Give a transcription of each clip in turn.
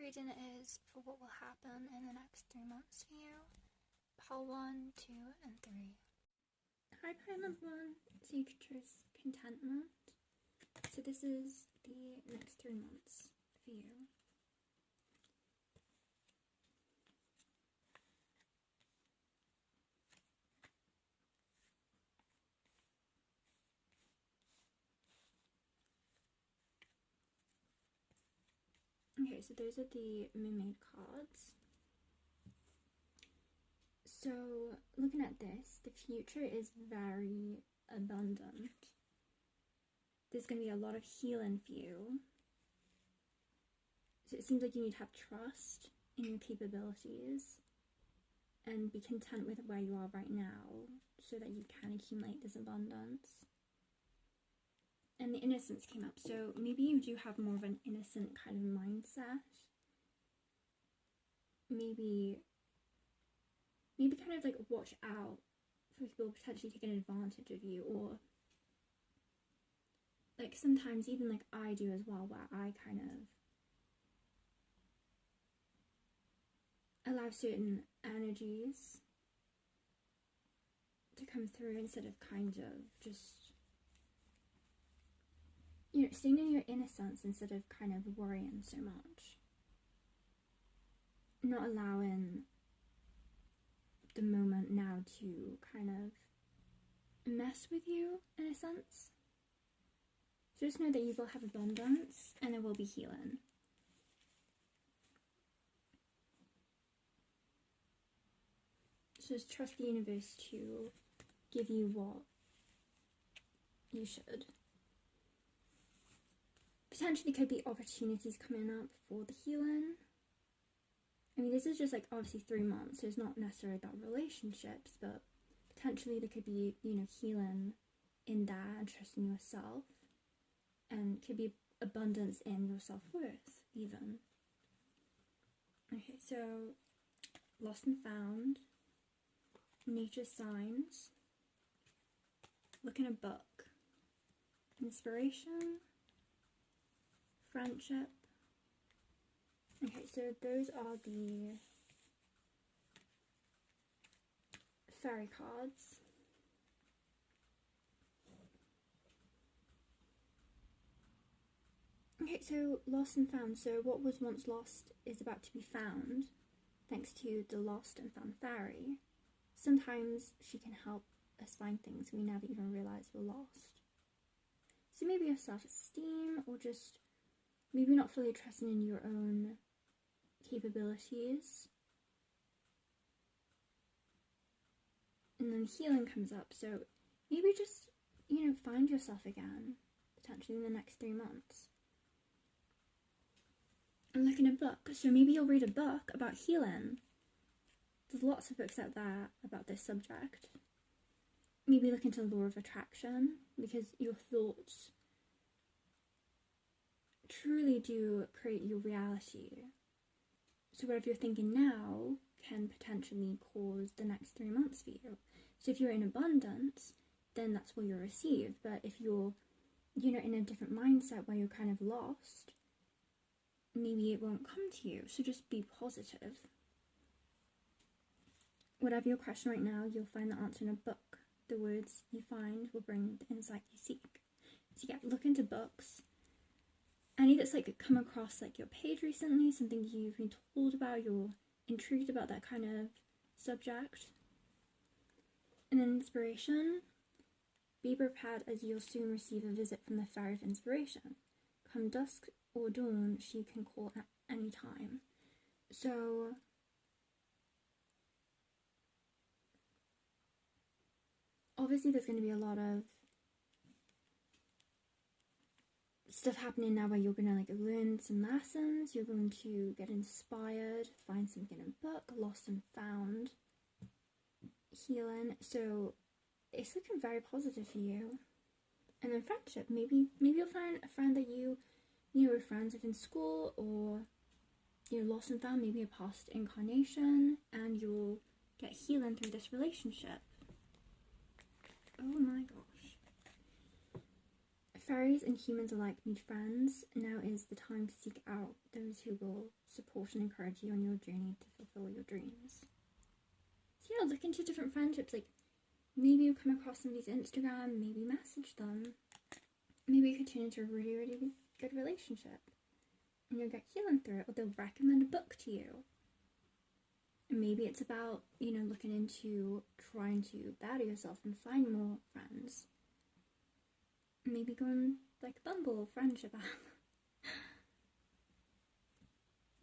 reading is for what will happen in the next 3 months for you. Pile 1, 2, and 3. Hi, pile number 1, Sagittarius contentment. So this is the next 3 months for you. Okay, so those are the Mermaid cards. So, looking at this, the future is very abundant. There's going to be a lot of healing for you. So it seems like you need to have trust in your capabilities and be content with where you are right now so that you can accumulate this abundance. And the innocence came up, so maybe you do have more of an innocent kind of mindset. Maybe kind of like watch out for people potentially taking advantage of you, or like sometimes even like I do as well, where I kind of allow certain energies to come through instead of kind of just, you know, staying in your innocence instead of kind of worrying so much. Not allowing the moment now to kind of mess with you in a sense. So just know that you will have abundance and there will be healing. So just trust the universe to give you what you should. Potentially could be opportunities coming up for the healing. I mean, this is just like obviously 3 months, so it's not necessarily about relationships, but potentially there could be, you know, healing in that and trusting yourself, and could be abundance in your self-worth even. Okay, so lost and found, nature signs, look in a book, inspiration, friendship. Okay, so those are the fairy cards. Okay, so lost and found. So what was once lost is about to be found, thanks to the lost and found fairy. Sometimes she can help us find things we never even realized were lost. So maybe your self-esteem, or just maybe not fully trusting in your own capabilities. And then healing comes up, so maybe just, you know, find yourself again, potentially in the next 3 months. And look in a book, so maybe you'll read a book about healing. There's lots of books out there about this subject. Maybe look into the law of attraction, because your thoughts truly do create your reality. So whatever you're thinking now can potentially cause the next 3 months for you. So if you're in abundance, then that's what you'll receive. But if you're, you know, in a different mindset where you're kind of lost, maybe it won't come to you. So just be positive. Whatever your question right now, you'll find the answer in a book. The words you find will bring the insight you seek. So yeah, look into books. Any that's like come across like your page recently, something you've been told about, you're intrigued about that kind of subject. And then inspiration. Be prepared, as you'll soon receive a visit from the fairy of inspiration. Come dusk or dawn, she can call at any time. So obviously there's going to be a lot of stuff happening now where you're going to like learn some lessons, you're going to get inspired, find something in a book, lost and found, healing. So it's looking very positive for you. And then friendship, maybe you'll find a friend that you were friends with in school, or you're lost and found, maybe a past incarnation, and you'll get healing through this relationship. Oh my gosh. Fairies and humans alike need friends. Now is the time to seek out those who will support and encourage you on your journey to fulfill your dreams. So yeah, look into different friendships. Like, maybe you'll come across somebody's Instagram, maybe message them. Maybe you could turn into a really, really good relationship. And you'll get healing through it, or they'll recommend a book to you. And maybe it's about, you know, looking into trying to better yourself and find more friends. Maybe go on like a Bumble friendship app.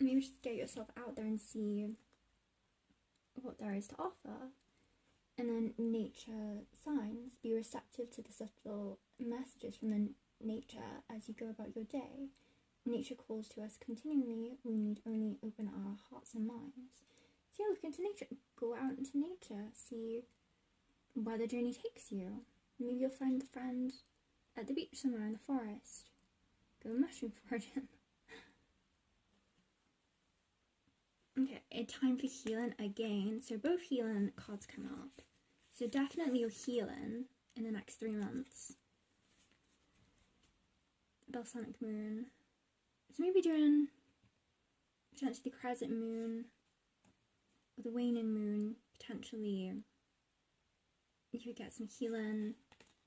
Maybe just get yourself out there and see what there is to offer. And then nature signs. Be receptive to the subtle messages from the nature as you go about your day. Nature calls to us continually. We need only open our hearts and minds. So yeah, look into nature. Go out into nature. See where the journey takes you. Maybe you'll find a friend at the beach somewhere in the forest. Go mushroom foraging. Okay, a time for healing again. So both healing cards come up. So definitely you're healing in the next 3 months. Balsamic moon. So maybe during potentially the crescent moon or the waning moon, potentially you could get some healing,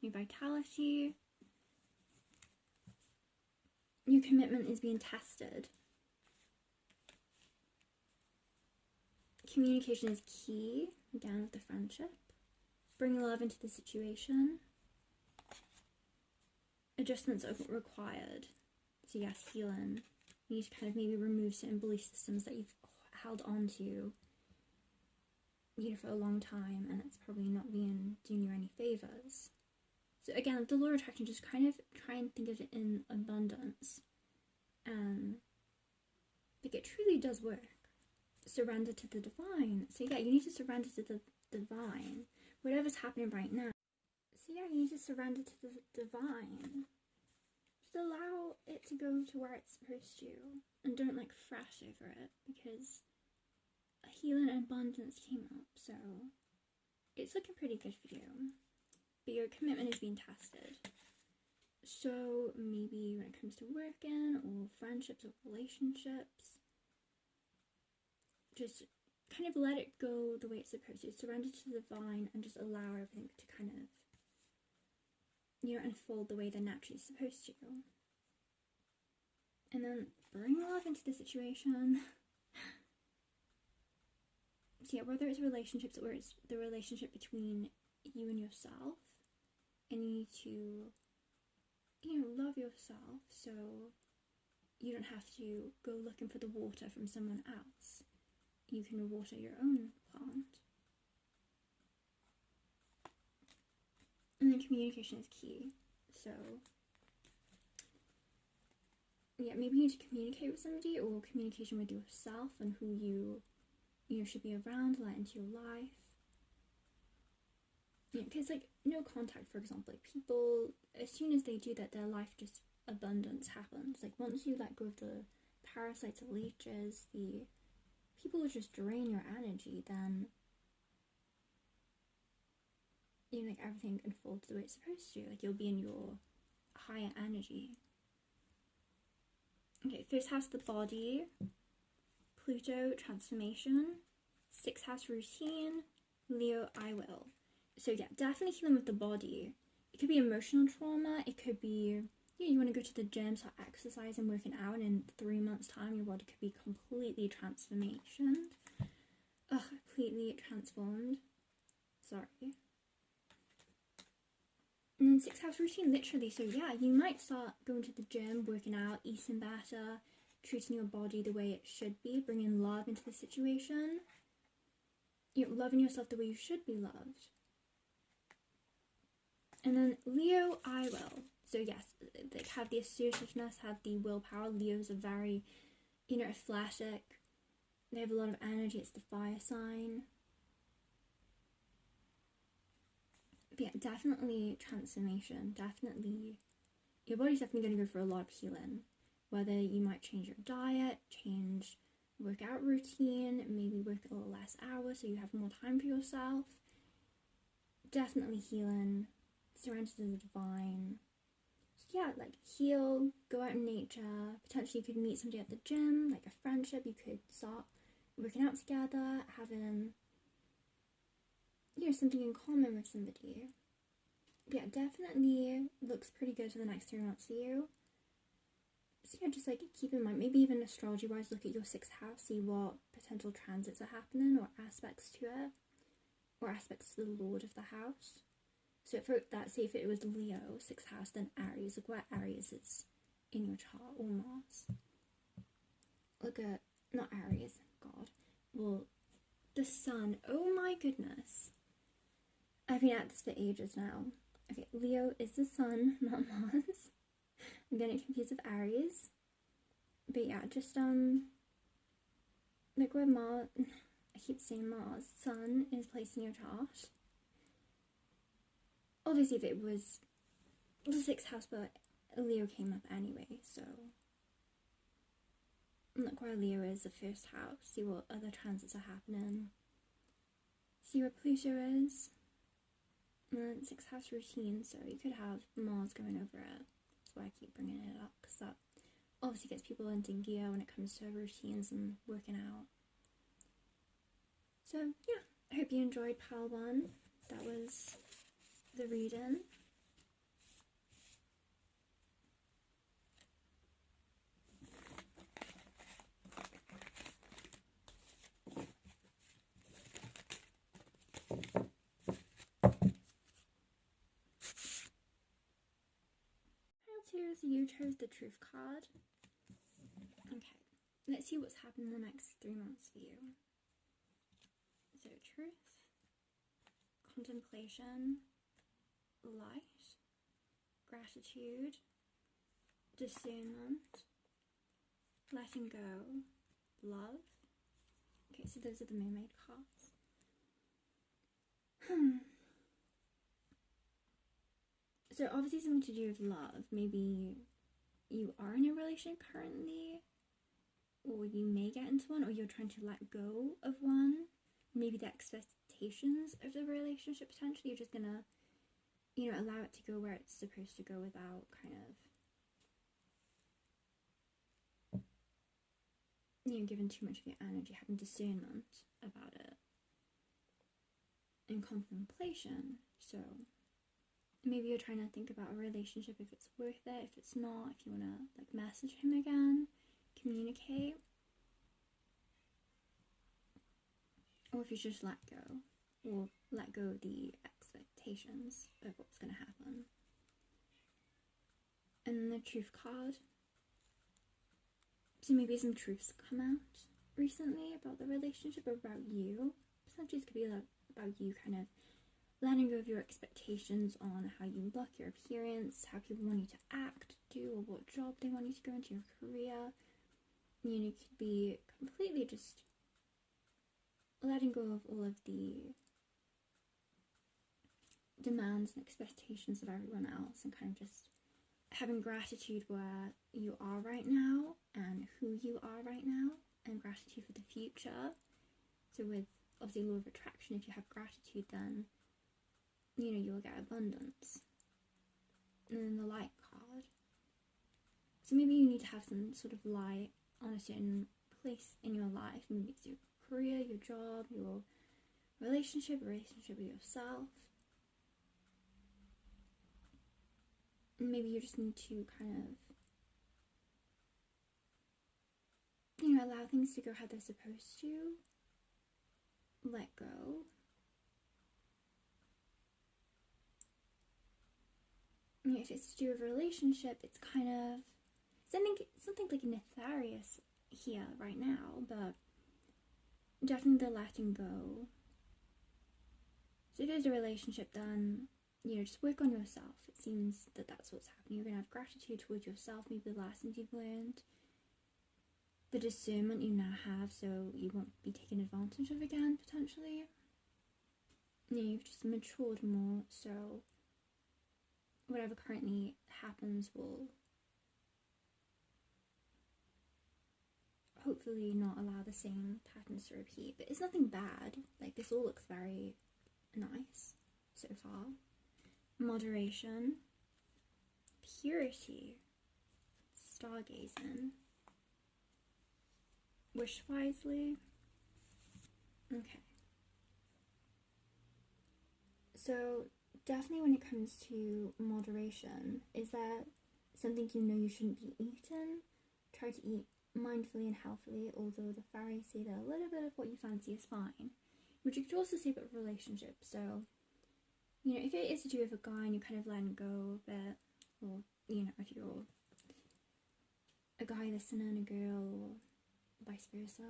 new vitality. Your commitment is being tested. Communication is key, again with the friendship. Bring love into the situation. Adjustments are required. So yes, healing. You need to kind of maybe remove certain belief systems that you've held on to, you know, for a long time, and it's probably not doing you any favours. So again, with the law of attraction, just kind of try and think of it in abundance. Like, it truly does work. Surrender to the divine. So yeah, you need to surrender to the divine. Whatever's happening right now. So yeah, you need to surrender to the divine. Just allow it to go to where it's supposed to. And don't like thrash over it, because healing and abundance came up. So it's looking pretty good for you. But your commitment is being tested. So maybe when it comes to working or friendships or relationships, just kind of let it go the way it's supposed to. Surrender to the divine and just allow everything to kind of, you know, unfold the way they're naturally supposed to. And then bring love into the situation. So yeah, whether it's relationships or it's the relationship between you and yourself, and you need to, you know, love yourself so you don't have to go looking for the water from someone else. You can water your own plant. And then communication is key. So yeah, maybe you need to communicate with somebody, or communication with yourself and who you know should be around, let into your life. Yeah, because like no contact, for example, like people, as soon as they do that, their life just abundance happens. Like once you let go of the parasites or leeches, the people will just drain your energy, then you know, like everything unfolds the way it's supposed to. Like you'll be in your higher energy. Okay, first house, the body, Pluto, transformation, 6th house, routine, Leo, I will. So yeah, definitely healing with the body. It could be emotional trauma, it could be, you want to go to the gym, start exercising, working out, and in 3 months' time your body could be completely transformed. Completely transformed. Sorry. And then 6th house routine, literally. So yeah, you might start going to the gym, working out, eating better, treating your body the way it should be, bringing love into the situation. You know, loving yourself the way you should be loved. And then Leo, I will. So yes, they have the assertiveness, have the willpower. Leos are very, you know, athletic. They have a lot of energy. It's the fire sign. But yeah, definitely transformation. Definitely, your body's definitely going to go for a lot of healing. Whether you might change your diet, change workout routine, maybe work a little less hours so you have more time for yourself. Definitely healing. Surrender to the divine. Just yeah, like heal, go out in nature. Potentially you could meet somebody at the gym, like a friendship. You could start working out together, having, you know, something in common with somebody. But yeah, definitely looks pretty good for the next 3 months for you. So yeah, just like keep in mind, maybe even astrology wise, look at your 6th house, see what potential transits are happening or aspects to it, or aspects to the lord of the house. So for that, say if it was Leo, 6th house, then Aries, look where Aries is in your chart, or Mars. Look at, not Aries, God, well, the sun. Oh my goodness. I've been at this for ages now. Okay, Leo is the sun, not Mars. I'm getting confused with Aries. But yeah, just like where Mars, I keep saying Mars, sun is placed in your chart. Obviously if it was the 6th house, but Leo came up anyway, so look where Leo is the 1st house, see what other transits are happening, see where Pluto is, and then 6th house routine, so you could have Mars going over it. That's why I keep bringing it up, because that obviously gets people into gear when it comes to routines and working out. So yeah, I hope you enjoyed pile 1. That was the reading. You chose the truth card. Okay, let's see what's happened in the next 3 months for you. So truth, contemplation, light, gratitude, discernment, letting go, love. Okay, so those are the mermaid cards. So obviously something to do with love. Maybe you are in a relationship currently, or you may get into one, or you're trying to let go of one. Maybe the expectations of the relationship, potentially you're just gonna, you know, allow it to go where it's supposed to go without kind of, you know, giving too much of your energy, having discernment about it, and contemplation. So maybe you're trying to think about a relationship, if it's worth it, if it's not, if you want to like message him again, communicate, or if you just let go, or let go of the expectations of what's going to happen. And then the truth card. So maybe some truths come out recently about the relationship, or about you. Potentially it could be like about you kind of letting go of your expectations on how you look, your appearance, how people want you to act, do, or what job they want you to go into, your career. You know, it could be completely just letting go of all of the demands and expectations of everyone else, and kind of just having gratitude where you are right now and who you are right now, and gratitude for the future. So with obviously law of attraction, if you have gratitude, then you know you'll get abundance. And then the light card. So maybe you need to have some sort of light on a certain place in your life. Maybe it's your career, your job, your relationship with yourself. And maybe you just need to kind of, you know, allow things to go how they're supposed to. Let go. If it's to do with a relationship, it's kind of something like nefarious here right now, but definitely the letting go. So if there's a relationship, then, you know, just work on yourself. It seems that that's what's happening. You're going to have gratitude towards yourself, maybe the lessons you've learned, the discernment you now have, so you won't be taken advantage of again, potentially. You know, you've just matured more, so whatever currently happens will hopefully not allow the same patterns to repeat. But it's nothing bad. Like, this all looks very nice so far. Moderation. purity, stargazing, wish wisely. Okay. So definitely when it comes to moderation, is that something you know you shouldn't be eating? Try to eat mindfully and healthily, although the fairies say that a little bit of what you fancy is fine. Which you could also say about relationships. So, you know, if it is to do with a guy and you're kind of letting go a bit, or, you know, if you're a guy listening, a girl, or vice versa,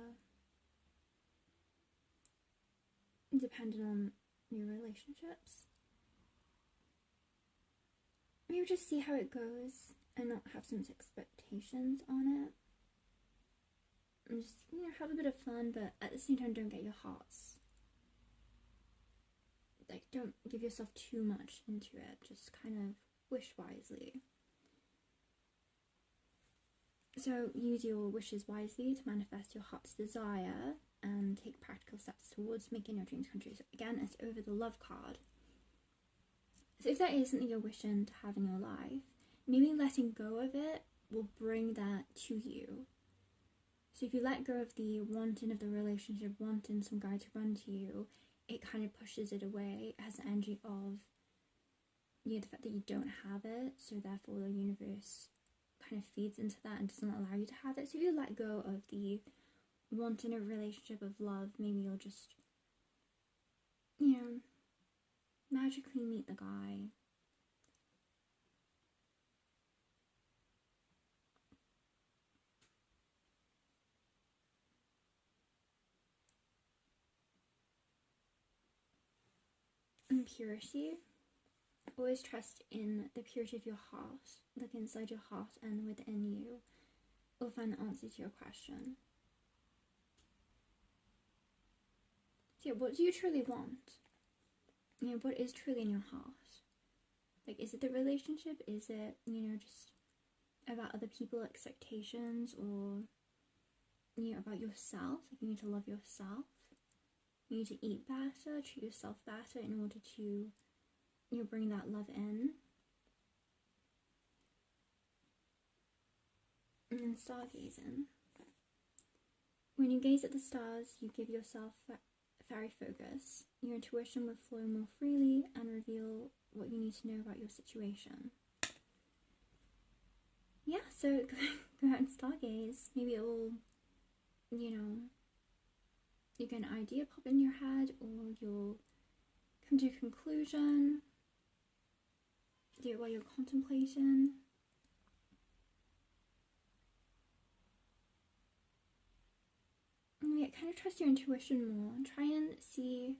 depending on your relationships, maybe just see how it goes and not have so much expectations on it. And just, you know, have a bit of fun, but at the same time, don't get your hearts. Like, don't give yourself too much into it. Just kind of wish wisely. So use your wishes wisely to manifest your heart's desire and take practical steps towards making your dreams come true. So again, it's over the love card. So if that is something you're wishing to have in your life, maybe letting go of it will bring that to you. So if you let go of the wanting of the relationship, wanting some guy to run to you, it kind of pushes it away. It has the energy of, you know, the fact that you don't have it, so therefore the universe kind of feeds into that and doesn't allow you to have it. So if you let go of the wanting a relationship of love, maybe you'll just, you know, magically meet the guy. And purity. Always trust in the purity of your heart. Look inside your heart and within you. You'll find the answer to your question. So yeah, what do you truly want? You know, what is truly in your heart? Like, is it the relationship? Is it, you know, just about other people's expectations, or, you know, about yourself? Like, you need to love yourself. You need to eat better, treat yourself better in order to, you know, bring that love in. And then stargazing. When you gaze at the stars, you give yourself fairy focus. Your intuition will flow more freely and reveal what you need to know about your situation. Yeah, so go out and stargaze. Maybe it will, you know, you get an idea pop in your head, or you'll come to a conclusion. Do it while you're contemplating. And yeah, kind of trust your intuition more and try and see,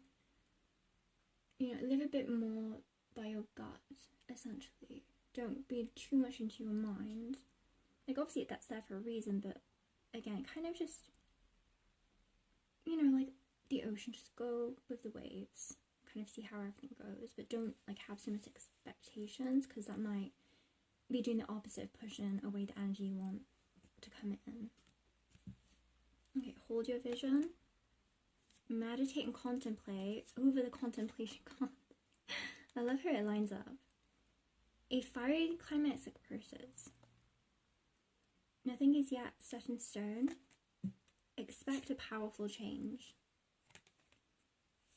you know, live a bit more by your gut, essentially. Don't be too much into your mind. Like, obviously that's there for a reason, but again, kind of just, you know, like the ocean, just go with the waves. Kind of see how everything goes, but don't like have so much expectations, because that might be doing the opposite of pushing away the energy you want to come in. Okay, hold your vision. Meditate and contemplate over the contemplation card. I love how it lines up. A fiery climatic approaches. Nothing is yet set in stone. Expect a powerful change.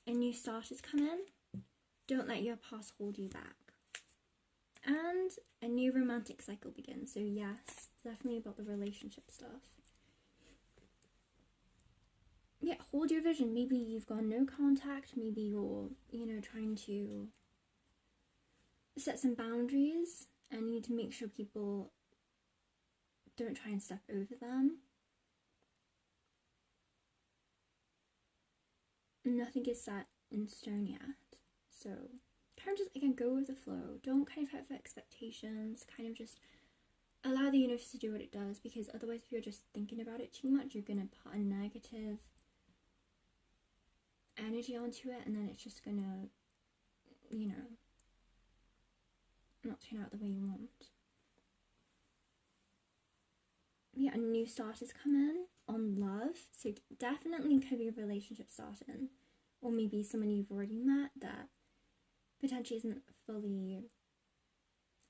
A new start is coming. Don't let your past hold you back. And a new romantic cycle begins. So yes, definitely about the relationship stuff. Yeah, hold your vision. Maybe you've got no contact. Maybe you're, you know, trying to set some boundaries and you need to make sure people don't try and step over them. Nothing is set in stone yet. So kind of just, again, go with the flow. Don't kind of have expectations. Kind of just allow the universe to do what it does, because otherwise if you're just thinking about it too much, you're going to put a negative energy onto it, and then it's just going to, you know, not turn out the way you want. Yeah, a new start is coming on love. So definitely could be a relationship starting, or maybe someone you've already met that potentially isn't fully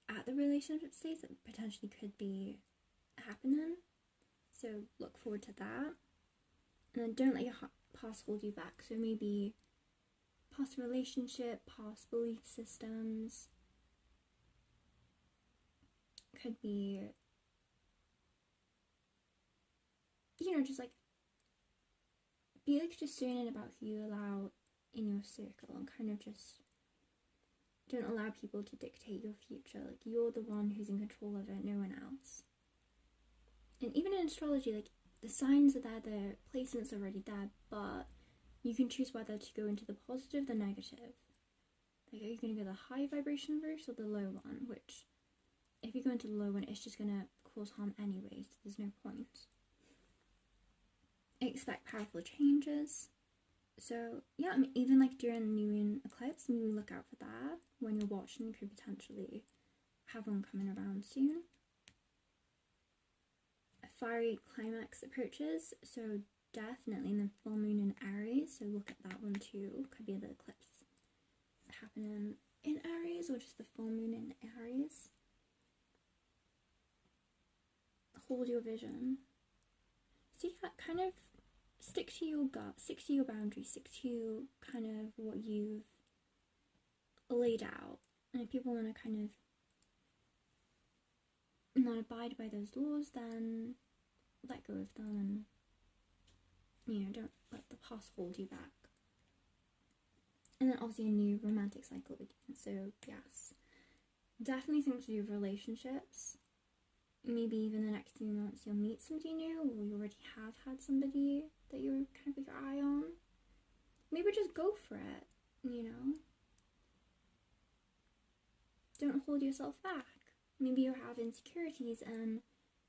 at the relationship stage that potentially could be happening. So look forward to that. And then don't let your past hold you back. So maybe past relationship, past belief systems. Could be, you know, just like, be like discerning about who you allow in your circle, and kind of just don't allow people to dictate your future. Like, you're the one who's in control of it, no one else. And even in astrology, like, the signs are there, the placements are already there, but you can choose whether to go into the positive, the negative. Like, are you going to go the high vibration route or the low one? Which, if you go into the low one, it's just going to cause harm anyways, so there's no point. Expect powerful changes. So, yeah, I mean, even like during the new moon eclipse, maybe look out for that. When you're watching, you could potentially have one coming around soon. A fiery climax approaches, so definitely in the full moon in Aries, so look at that one too. Could be the eclipse happening in Aries, or just the full moon in Aries. Hold your vision. So yeah, kind of stick to your gut, stick to your boundaries, stick to kind of what you've laid out. And if people want to kind of not abide by those laws, then let go of them, and, you know, don't let the past hold you back. And then obviously a new romantic cycle begins. So yes, definitely things to do with relationships. Maybe even the next 3 months you'll meet somebody new, or you already have had somebody that you're kind of with your eye on. Maybe just go for it, you know. Don't hold yourself back. Maybe you have insecurities, and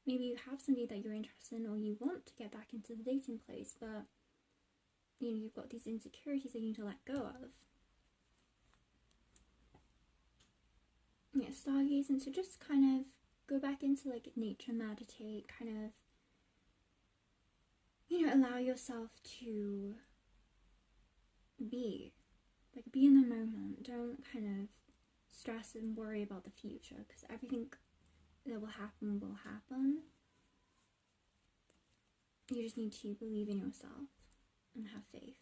maybe you have somebody that you're interested in, or you want to get back into the dating place, but, you know, you've got these insecurities that you need to let go of. Yeah, stargazing, so just kind of go back into like nature, meditate, kind of, you know, allow yourself to be in the moment. Don't kind of stress and worry about the future, because everything that will happen. You just need to believe in yourself and have faith.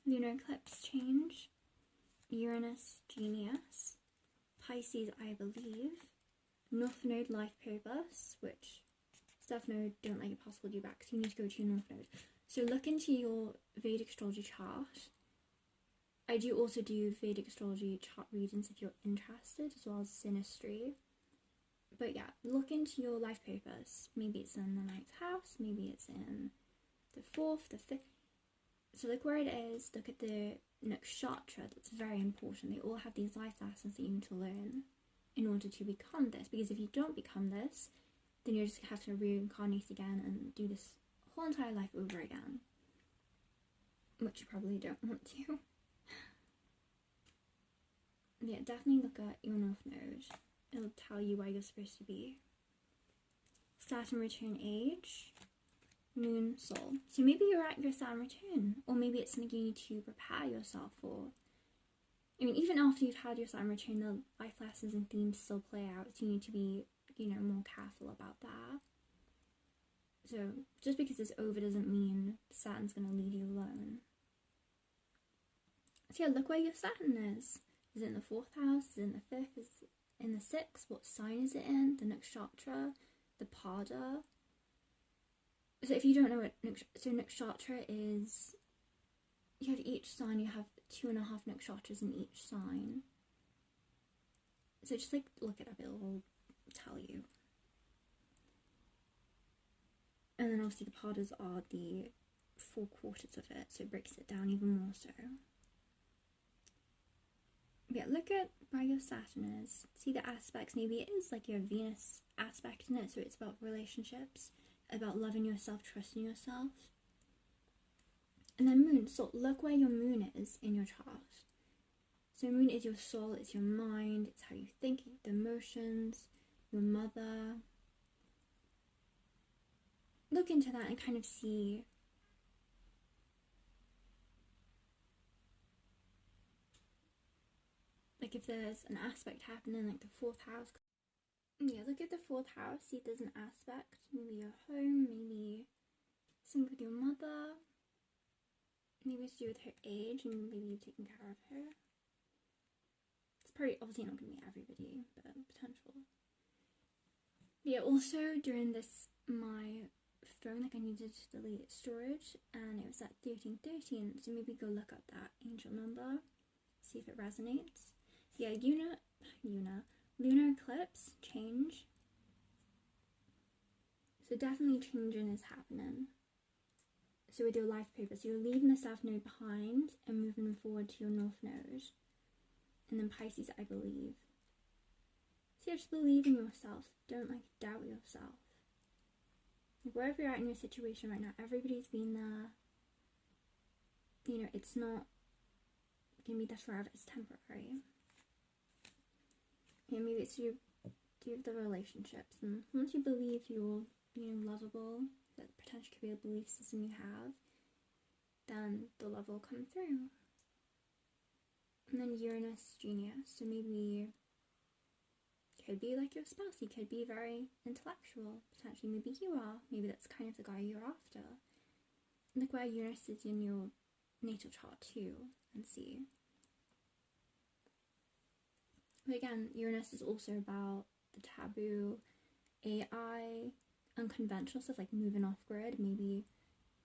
Lunar eclipse change. Uranus, Genius. Pisces, I believe. North Node, life purpose, which South Node, don't let your past hold you back, so you need to go to your North Node. So look into your Vedic astrology chart. I do also do Vedic astrology chart readings if you're interested, as well as synastry. But yeah, look into your life purpose. Maybe it's in the 9th house, maybe it's in the 4th, the 5th. So look where it is, look at the nakshatra, that's very important. They all have these life lessons that you need to learn in order to become this, because if you don't become this, then you just have to reincarnate again and do this whole entire life over again, which you probably don't want to. Yeah, definitely look at your North Node. It'll tell you where you're supposed to be. Saturn return age, Moon, Sol. So maybe you're at your Saturn return, or maybe it's something you need to prepare yourself for. I mean, even after you've had your Saturn return, the life lessons and themes still play out, so you need to be, you know, more careful about that. So, just because it's over doesn't mean Saturn's going to leave you alone. So yeah, look where your Saturn is. Is it in the 4th house? Is it in the 5th? Is it in the 6th? What sign is it in? The nakshatra? The pada? So if you don't know what nakshatra is, you have each sign, you have 2.5 nakshatras in each sign. So just like look it up, it will tell you. And then obviously the padas are the 4 quarters of it, so it breaks it down even more so. Yeah, look at where your Saturn is. See the aspects, maybe it is like your Venus aspect in it, so it's about relationships, about loving yourself, trusting yourself. And then Moon, so look where your Moon is in your chart. So Moon is your soul, it's your mind, it's how you think, the emotions, your mother. Look into that and kind of see like like if there's an aspect happening, like the 4th house. Yeah, look at the 4th house, see if there's an aspect, maybe your home, maybe something with your mother, maybe it's to do with her age and maybe you've taken care of her. It's probably obviously not going to be everybody, but potential. Yeah, also during this, my phone, like I needed to delete storage and it was at 1313, so maybe go look up that angel number, see if it resonates. Yeah, lunar eclipse, change. So definitely changing is happening. So with your life purpose, you're leaving the South Node behind and moving forward to your North Node. And then Pisces, I believe. So yeah, just believe in yourself. Don't like doubt yourself. Like, wherever you're at in your situation right now, everybody's been there. You know, it's not gonna be there forever, it's temporary. Yeah, maybe it's you do the relationships, and once you believe you're, you know, lovable, that potentially could be a belief system you have, then the love will come through. And then Uranus, Genius, so maybe could be like your spouse, he could be very intellectual, potentially maybe you are, maybe that's kind of the guy you're after. Look where Uranus is in your natal chart too, and see. But again, Uranus is also about the taboo, AI, unconventional stuff like moving off grid. Maybe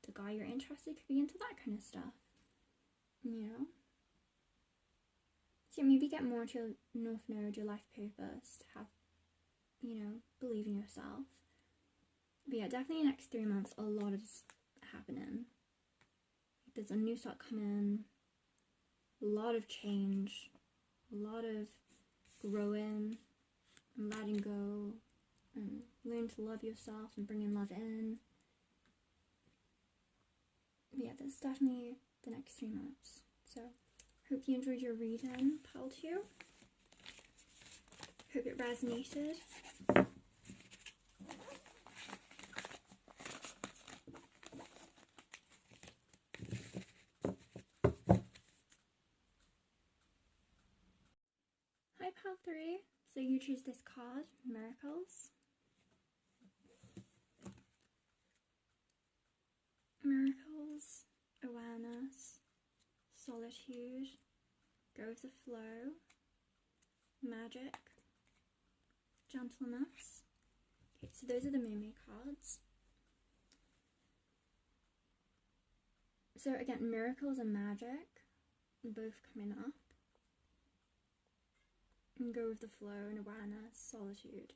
the guy you're interested in could be into that kind of stuff, you know? So maybe get more to your North Node, your life purpose, to have, you know, believe in yourself. But yeah, definitely the next 3 months, a lot is happening. There's a new start coming, a lot of change, a lot of growing and letting go and learn to love yourself and bringing love in. But yeah, that's definitely the next 3 months. So hope you enjoyed your reading, pile 2. Hope it resonated. Hi, pile 3. So you choose this card, Miracles. Miracles, awareness, solitude, go with the flow, magic, gentleness. Okay, so those are the mermaid cards. So again, miracles and magic, both coming up. And go with the flow and awareness, solitude.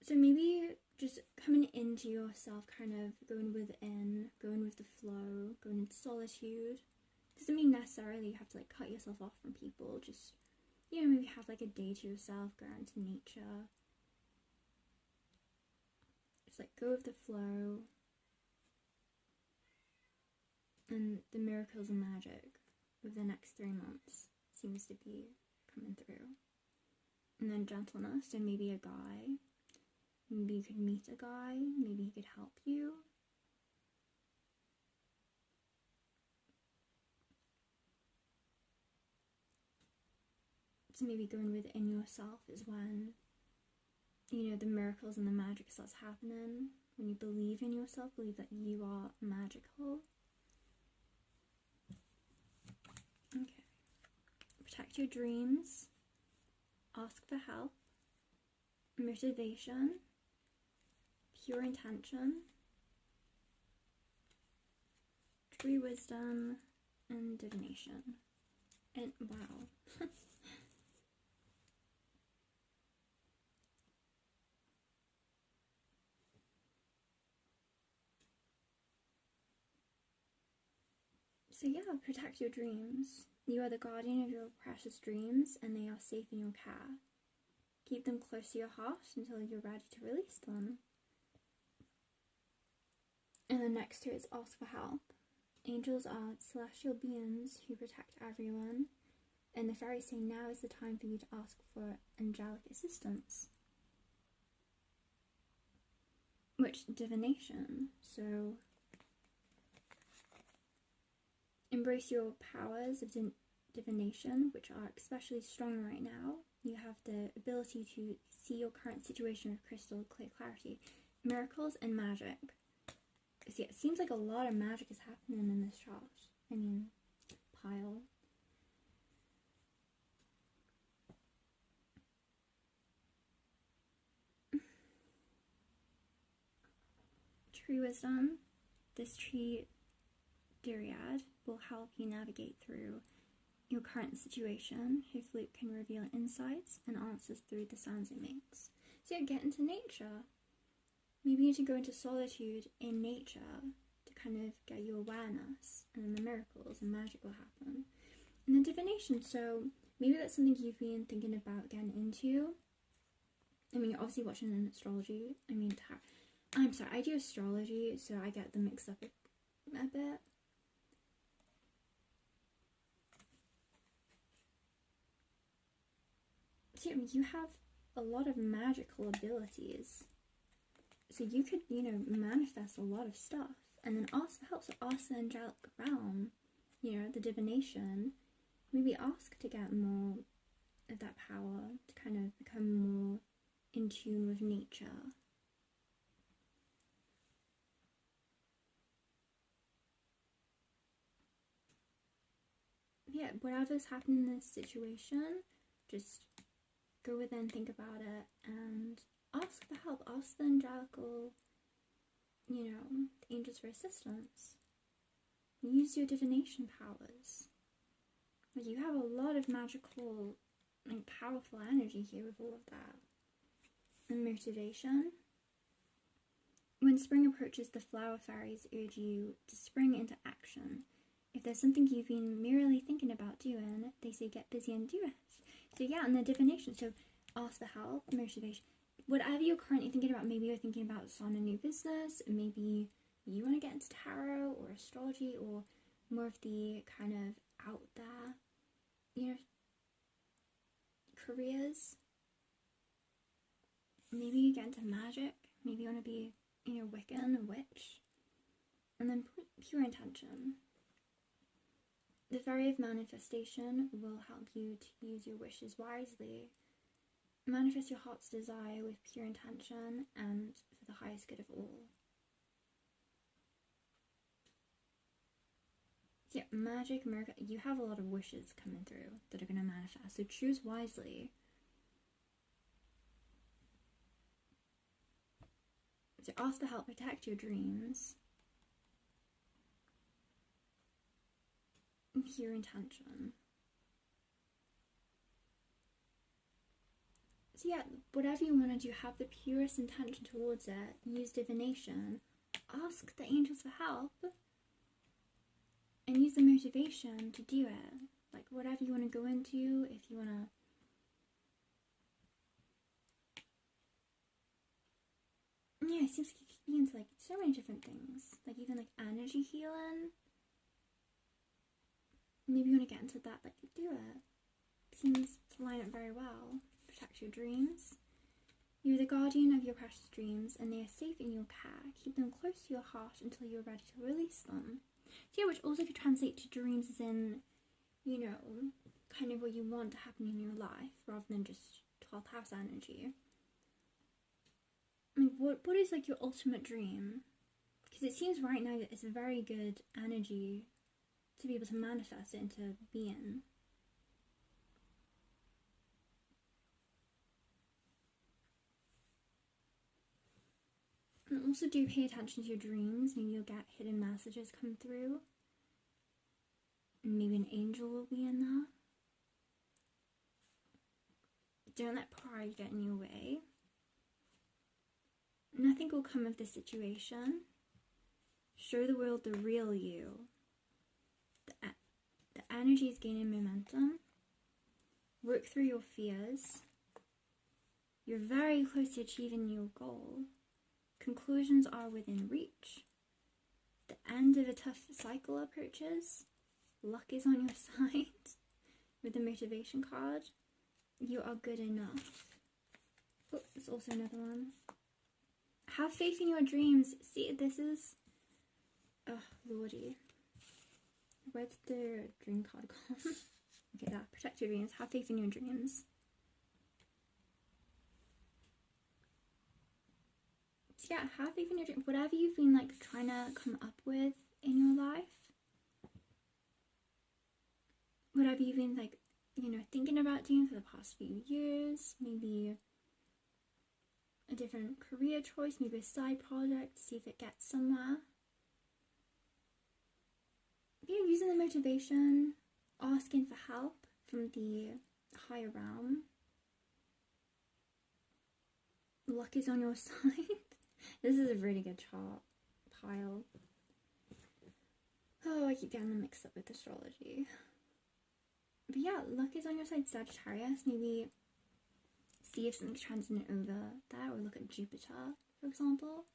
So maybe just coming into yourself, kind of going within, going with the flow, going into solitude. Doesn't mean necessarily you have to like cut yourself off from people. Just, you know, maybe have like a day to yourself, go out into nature. Just like go with the flow. And the miracles and magic of the next 3 months seems to be coming through. And then gentleness, so maybe a guy. Maybe you could meet a guy, maybe he could help you. So maybe going within yourself is when, you know, the miracles and the magic starts happening. When you believe in yourself, believe that you are magical. Okay. Protect your dreams. Ask for help. Motivation. Pure intention. True wisdom. And divination. And wow. So yeah, protect your dreams. You are the guardian of your precious dreams, and they are safe in your care. Keep them close to your heart until you're ready to release them. And the next two is ask for help. Angels are celestial beings who protect everyone, and the fairies say now is the time for you to ask for angelic assistance. Which, divination. So embrace your powers of divination, which are especially strong right now. You have the ability to see your current situation with crystal clear clarity. Miracles and magic. So yeah, it seems like a lot of magic is happening in this chart. I mean, pile. Tree wisdom. This tree Dryad will help you navigate through your current situation. Hopefully it can reveal insights and answers through the sounds it makes. So yeah, get into nature. Maybe you need to go into solitude in nature to kind of get your awareness, and then the miracles and magic will happen. And then divination, so maybe that's something you've been thinking about getting into. I mean, you're obviously watching an astrology. I mean, I'm sorry, I do astrology, so I get them mixed up a bit. So you have a lot of magical abilities. So you could, manifest a lot of stuff. And then also helps with ask the angelic realm, the divination. Maybe ask to get more of that power, to kind of become more in tune with nature. Yeah, whatever's happening in this situation, just go within, think about it, and ask for help. Ask the angelical, the angels for assistance. Use your divination powers. Like, you have a lot of magical and powerful energy here with all of that. And motivation. When spring approaches, the flower fairies urge you to spring into action. If there's something you've been merely thinking about doing, they say get busy and do it. So yeah, and the divination. So ask for help, motivation. Whatever you're currently thinking about, maybe you're thinking about starting a new business, maybe you want to get into tarot or astrology or more of the kind of out there, careers. Maybe you get into magic, maybe you want to be, Wiccan, a witch. And then pure intention. The Fairy of Manifestation will help you to use your wishes wisely. Manifest your heart's desire with pure intention and for the highest good of all. So yeah, magic, miracle, you have a lot of wishes coming through that are going to manifest, so choose wisely. So ask for help, protect your dreams. And pure intention. So yeah, whatever you want to do, have the purest intention towards it. Use divination. Ask the angels for help. And use the motivation to do it. Like, whatever you want to go into, if you want to... Yeah, it seems like you could be into, like, so many different things. Like, even, like, energy healing. Maybe you want to get into that, like, do it. Seems to line up very well. Protect your dreams. You're the guardian of your precious dreams, and they are safe in your care. Keep them close to your heart until you're ready to release them. So yeah, which also could translate to dreams as in, kind of what you want to happen in your life, rather than just 12th house energy. I mean, what is, like, your ultimate dream? Because it seems right now that it's a very good energy to be able to manifest it into being. And also do pay attention to your dreams. Maybe you'll get hidden messages come through. And maybe an angel will be in there. Don't let pride get in your way. Nothing will come of this situation. Show the world the real you. The energy is gaining momentum. Work through your fears. You're very close to achieving your goal. Conclusions are within reach. The end of a tough cycle approaches. Luck is on your side. With the motivation card, you are good enough. Oh, there's also another one. Have faith in your dreams. See, this is... Oh, lordy. Where's the dream card gone? Okay, that. Protect your dreams. Have faith in your dreams. So yeah, have faith in your dreams. Whatever you've been like trying to come up with in your life, whatever you've been like, you know, thinking about doing for the past few years, maybe a different career choice, maybe a side project, see if it gets somewhere. Yeah, using the motivation, asking for help from the higher realm. Luck is on your side. This is a really good chart pile. Oh, I keep getting them mixed up with astrology. But yeah, luck is on your side, Sagittarius. Maybe see if something's transiting over there, or look at Jupiter, for example.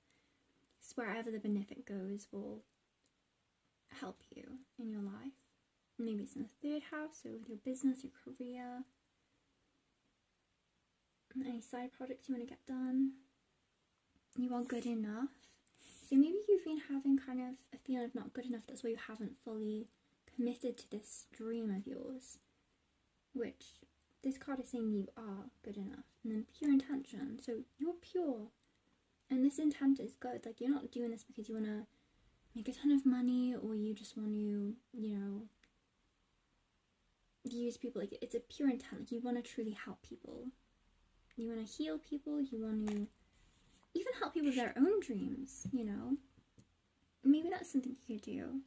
So wherever the benefic goes will help you in your life. Maybe it's in the 3rd house, so with your business, your career, any side projects you want to get done. You are good enough. So maybe you've been having kind of a feeling of not good enough. That's why you haven't fully committed to this dream of yours, which this card is saying you are good enough. And then pure intention. So you're pure, and this intent is good. Like, you're not doing this because you want to make a ton of money, or you just want to, you know, use people. Like, it's a pure intent. Like, you want to truly help people. You want to heal people. You want to even help people with their own dreams, you know. Maybe that's something you could do.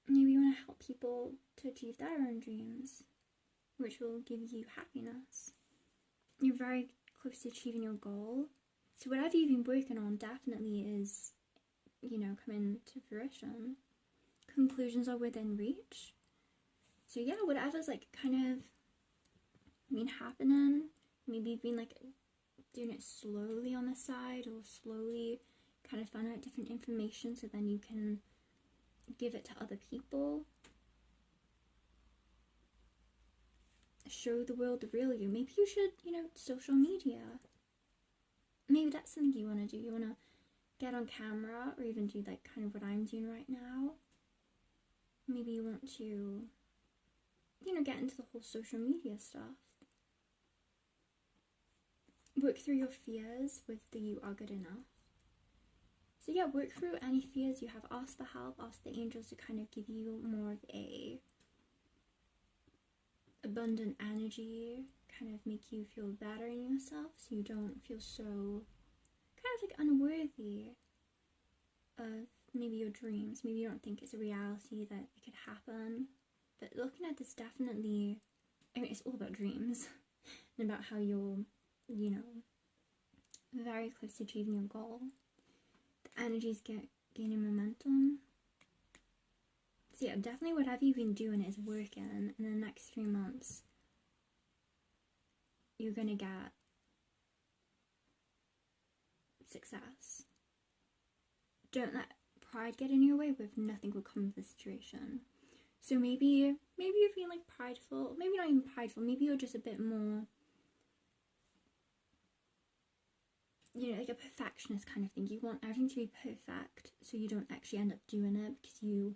Maybe you want to help people to achieve their own dreams, which will give you happiness. You're very close to achieving your goal. So whatever you've been working on definitely is, you know, coming to fruition. Conclusions are within reach. So yeah, whatever's like kind of been happening, maybe you've been like doing it slowly on the side, or slowly kind of find out different information so then you can give it to other people. Show the world the real you. Maybe you should, you know, social media. Maybe that's something you want to do. You want to get on camera, or even do like kind of what I'm doing right now. Maybe you want to, you know, get into the whole social media stuff. Work through your fears with the you are good enough. So yeah, work through any fears you have. Ask for help. Ask the angels to kind of give you more of a abundant energy, kind of make you feel better in yourself, so you don't feel so kind of like unworthy of maybe your dreams. Maybe you don't think it's a reality that it could happen. But looking at this, definitely, I mean, it's all about dreams and about how you're, you know, very close to achieving your goal. The energy's gaining momentum. So yeah, definitely whatever you've been doing is working, and in the next 3 months you're gonna get success. Don't let pride get in your way. With nothing will come of the situation. So maybe you're feeling like prideful, maybe not even prideful, maybe you're just a bit more, you know, like a perfectionist kind of thing. You want everything to be perfect, so you don't actually end up doing it because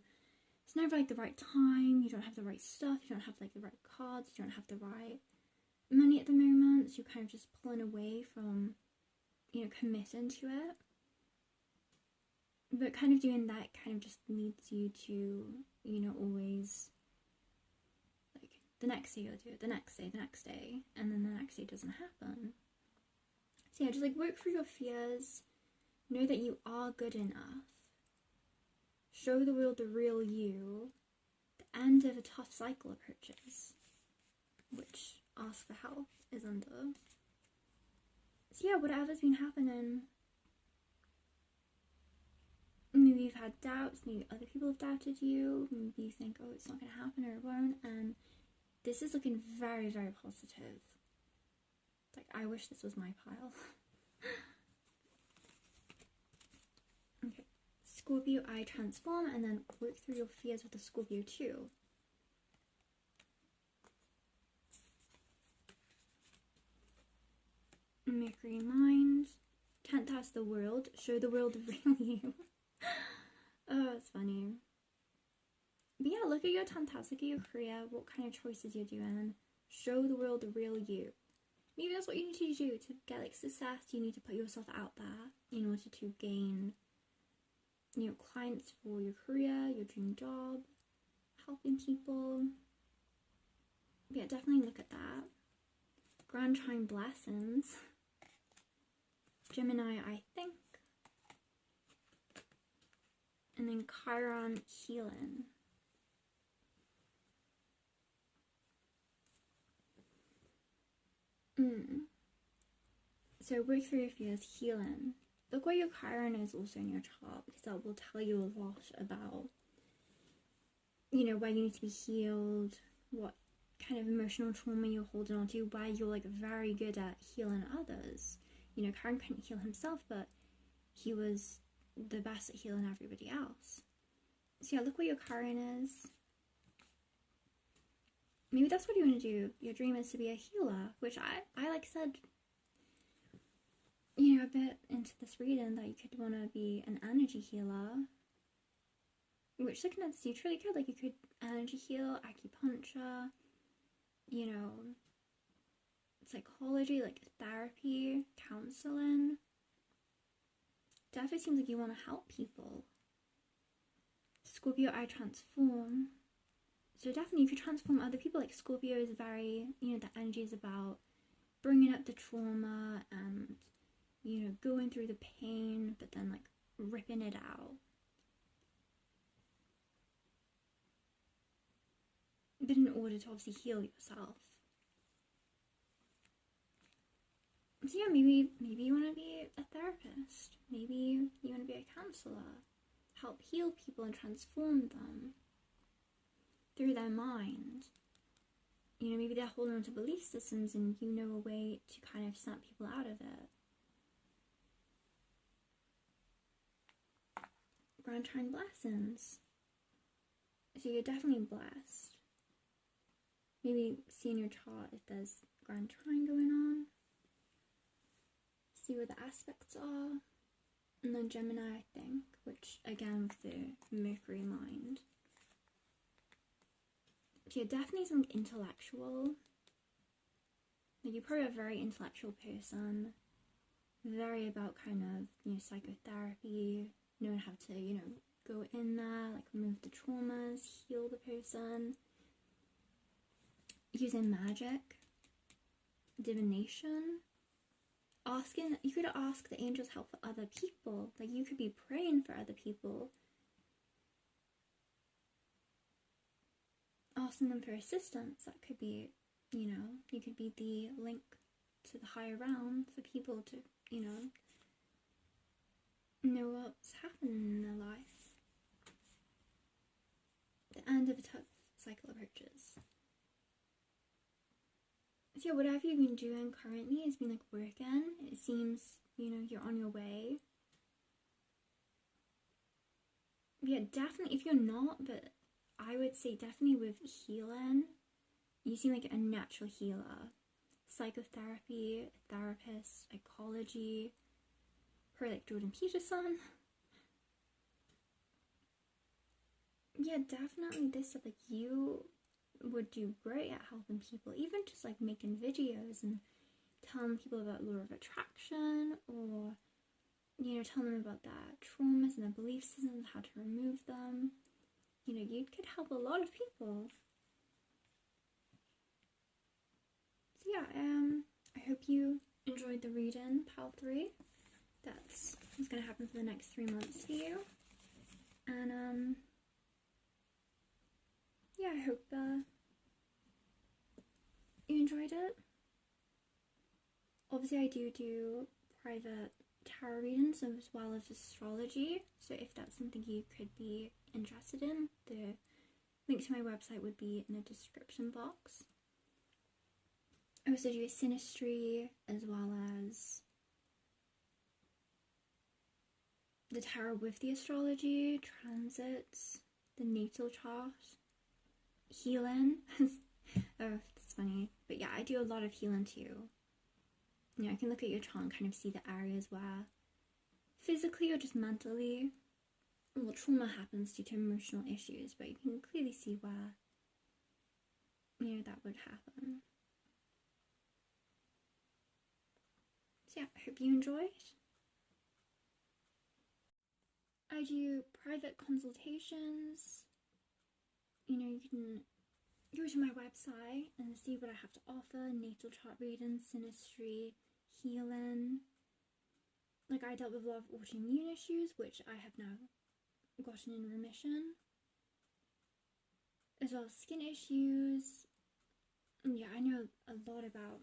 it's never like the right time, you don't have the right stuff, you don't have like the right cards, you don't have the right money at the moment, so you're kind of just pulling away from, you know, committing to it. But kind of doing that kind of just leads you to, you know, always, like, the next day you'll do it, the next day, and then the next day doesn't happen. So yeah, just like work through your fears, know that you are good enough, show the world the real you. The end of a tough cycle approaches, which ask for help is under. So yeah, whatever's been happening, maybe you've had doubts, maybe other people have doubted you, maybe you think, oh, it's not going to happen or it won't, and this is looking very, very positive. Like, I wish this was my pile. Okay, Scorpio, I transform, and then work through your fears with the Scorpio too. Mercury mind, 10th house, the world, show the world the real you. Oh, it's funny. But yeah, look at your 10th house, look at your career, what kind of choices you're doing. Show the world the real you. Maybe that's what you need to do to get like success. You need to put yourself out there in order to gain, you know, clients for your career, your dream job, helping people. But yeah, definitely look at that. Grand Trine blessings. Gemini, I think. And then Chiron healing. So work through your fears, healing. Look where your Chiron is also in your chart, because that will tell you a lot about, you know, where you need to be healed, what kind of emotional trauma you're holding on to, where you're like very good at healing others. You know, Chiron couldn't heal himself, but he was the best at healing everybody else. So yeah, look where your Chiron is. Maybe that's what you want to do. Your dream is to be a healer, which I like said, you know, a bit into this reading that you could want to be an energy healer. Which, looking at this, you truly could. Like, you could energy heal, acupuncture, you know, psychology, like therapy, counseling. Definitely seems like you want to help people. Scorpio, I transform. So definitely if you transform other people, like Scorpio is very, you know, the energy is about bringing up the trauma and, you know, going through the pain, but then like ripping it out. But in order to obviously heal yourself. So yeah, maybe you want to be a therapist. Maybe you want to be a counselor. Help heal people and transform them through their mind. You know, maybe they're holding on to belief systems and you know a way to kind of snap people out of it. Grand Trine blessings. So you're definitely blessed. Maybe see in your chart if there's Grand Trine going on. See where the aspects are. And then Gemini, I think, which again with the Mercury mind. So you're definitely something intellectual. Like you're probably a very intellectual person. Very about kind of, you know, psychotherapy, knowing how to, you know, go in there, like remove the traumas, heal the person. Using magic, divination. You could ask the angels help for other people. Like you could be praying for other people. Asking them for assistance. That could be, you know, you could be the link to the higher realm for people to, you know what's happening in their life. The end of a tough cycle approaches. So yeah, whatever you've been doing currently has been like working. It seems, you know, you're on your way. Yeah, definitely, if you're not, but I would say definitely with healing, you seem like a natural healer. Psychotherapy, therapist, psychology, probably like Jordan Peterson. Yeah, definitely this stuff, like you would do great at helping people, even just like making videos and telling people about law of attraction, or, you know, telling them about their traumas and their belief systems, how to remove them. You know, you could help a lot of people. So yeah, I hope you enjoyed the reading, Pile 3. That's what's going to happen for the next 3 months for you. And, yeah, I hope you enjoyed it. Obviously, I do private tarot readings as well as astrology, so if that's something you could be interested in, the link to my website would be in the description box. I also do a synastry as well as the tarot with the astrology, transits, the natal chart, healing. Oh, that's funny. But yeah, I do a lot of healing too. You know, I can look at your chart and kind of see the areas where physically or just mentally well, trauma happens due to emotional issues, but you can clearly see where, you know, that would happen. So yeah, I hope you enjoyed. I do private consultations. You know, you can go to my website and see what I have to offer: natal chart reading, synastry, healing. Like, I dealt with a lot of autoimmune issues, which I have now gotten in remission, as well as skin issues. And yeah, I know a lot about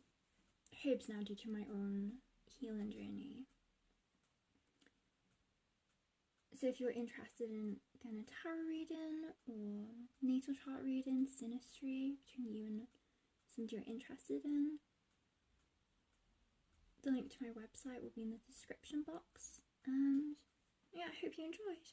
herbs now due to my own healing journey. So if you're interested in kind of tarot reading or natal chart reading, synastry, between you and something you're interested in, the link to my website will be in the description box. And yeah, I hope you enjoyed.